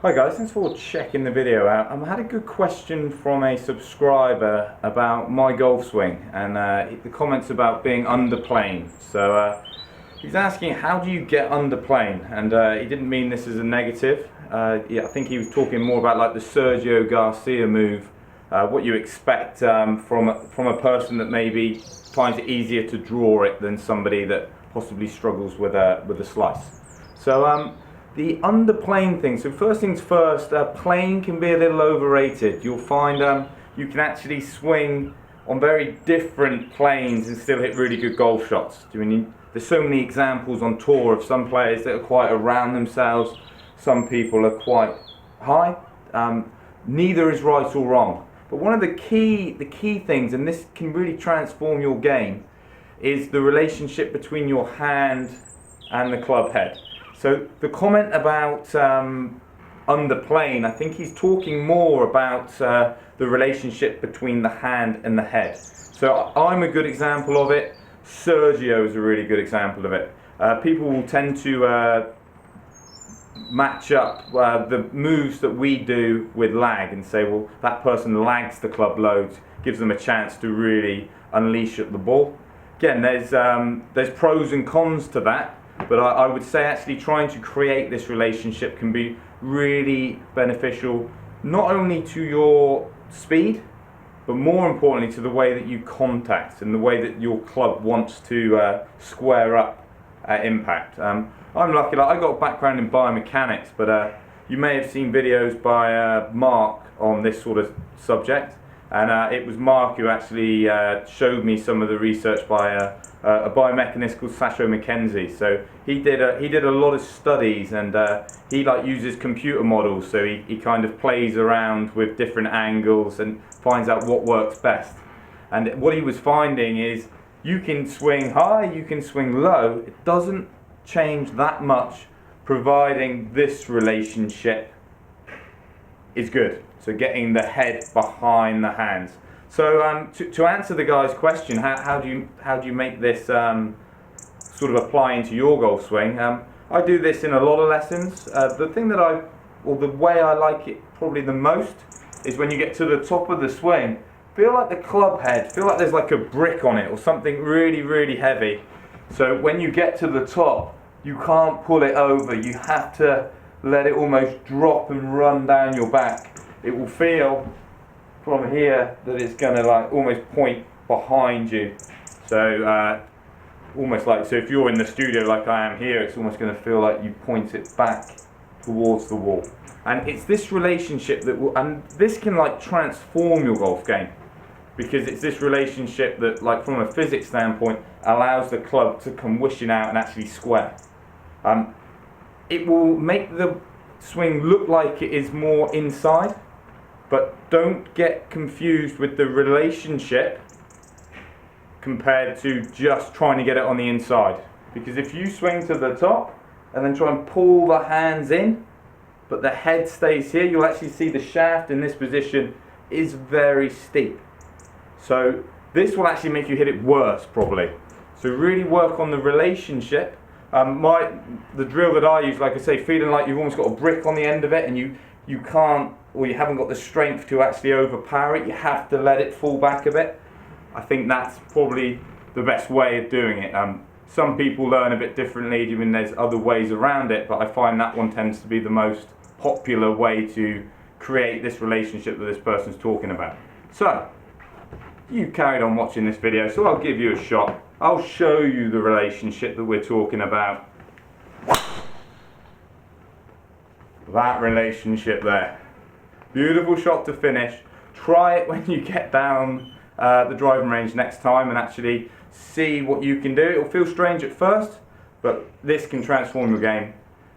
Hi guys, thanks for checking the video out. I had a good question from a subscriber about my golf swing and the comments about being underplaying. So he's asking, how do you get underplaying? And he didn't mean this as a negative. Yeah, I think he was talking more about like the Sergio Garcia move, what you expect from a person that maybe finds it easier to draw it than somebody that possibly struggles with a slice. So the underplaying thing, so first things first, playing can be a little overrated. You'll find you can actually swing on very different planes and still hit really good golf shots. There's so many examples on tour of some players that are quite around themselves, some people are quite high. Neither is right or wrong. But one of the key things, and this can really transform your game, is the relationship between your hand and the club head. So the comment about underplaying, I think he's talking more about the relationship between the hand and the head. So I'm a good example of it. Sergio is a really good example of it. People will tend to match up the moves that we do with lag and say, well, that person lags the club loads, gives them a chance to really unleash at the ball. Again, there's pros and cons to that. But I would say actually trying to create this relationship can be really beneficial, not only to your speed, but more importantly to the way that you contact and the way that your club wants to square up at impact. I'm lucky, I got a background in biomechanics, but you may have seen videos by Mark on this sort of subject. And it was Mark who actually showed me some of the research by a biomechanist called Sergio McKenzie. So he did a lot of studies, and he uses computer models. So he kind of plays around with different angles and finds out what works best. And what he was finding is you can swing high, you can swing low. It doesn't change that much, providing this relationship is good. So getting the head behind the hands. So to answer the guy's question, how do you make this sort of apply into your golf swing? I do this in a lot of lessons. The thing that the way I like it probably the most is when you get to the top of the swing, feel like the club head, feel like there's like a brick on it or something really, really heavy. So when you get to the top, you can't pull it over. You have to let it almost drop and run down your back. It will feel from here that it's going to almost point behind you. So almost like, so if you're in the studio like I am here, it's almost going to feel like you point it back towards the wall. And it's this relationship that will, and this can transform your golf game, because it's this relationship that from a physics standpoint allows the club to come wishing out and actually square. It will make the swing look like it is more inside, but don't get confused with the relationship compared to just trying to get it on the inside. Because if you swing to the top and then try and pull the hands in, but the head stays here, you'll actually see the shaft in this position is very steep. So this will actually make you hit it worse probably. So really work on the relationship. The drill that I use, like I say, feeling like you've almost got a brick on the end of it and you can't, or you haven't got the strength to actually overpower it, you have to let it fall back a bit. I think that's probably the best way of doing it. Some people learn a bit differently, there's other ways around it, but I find that one tends to be the most popular way to create this relationship that this person's talking about. So, you carried on watching this video, so I'll give you a shot. I'll show you the relationship that we're talking about. That relationship there. Beautiful shot to finish. Try it when you get down the driving range next time and actually see what you can do. It'll feel strange at first, but this can transform your game,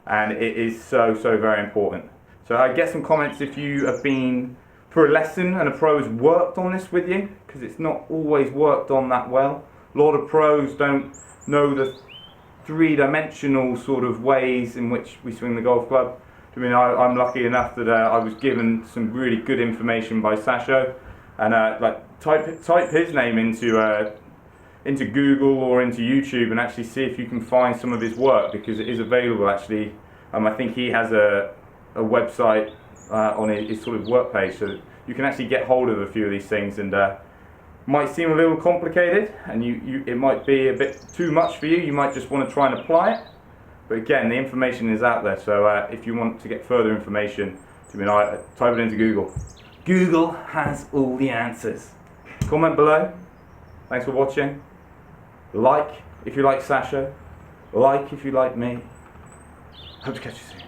and it is so very important. So I get some comments if you have been for a lesson and a pro has worked on this with you, because it's not always worked on that well. A lot of pros don't know the three-dimensional sort of ways in which we swing the golf club. I'm lucky enough that I was given some really good information by Sergio, and type his name into Google or into YouTube and actually see if you can find some of his work, because it is available actually. I think he has a a website on his sort of work page, so that you can actually get hold of a few of these things. And might seem a little complicated, and it might be a bit too much for you. You might just want to try and apply it. But again, the information is out there, so if you want to get further information, type it into Google. Google has all the answers. Comment below. Thanks for watching. Like if you like Sasha. Like if you like me. Hope to catch you soon.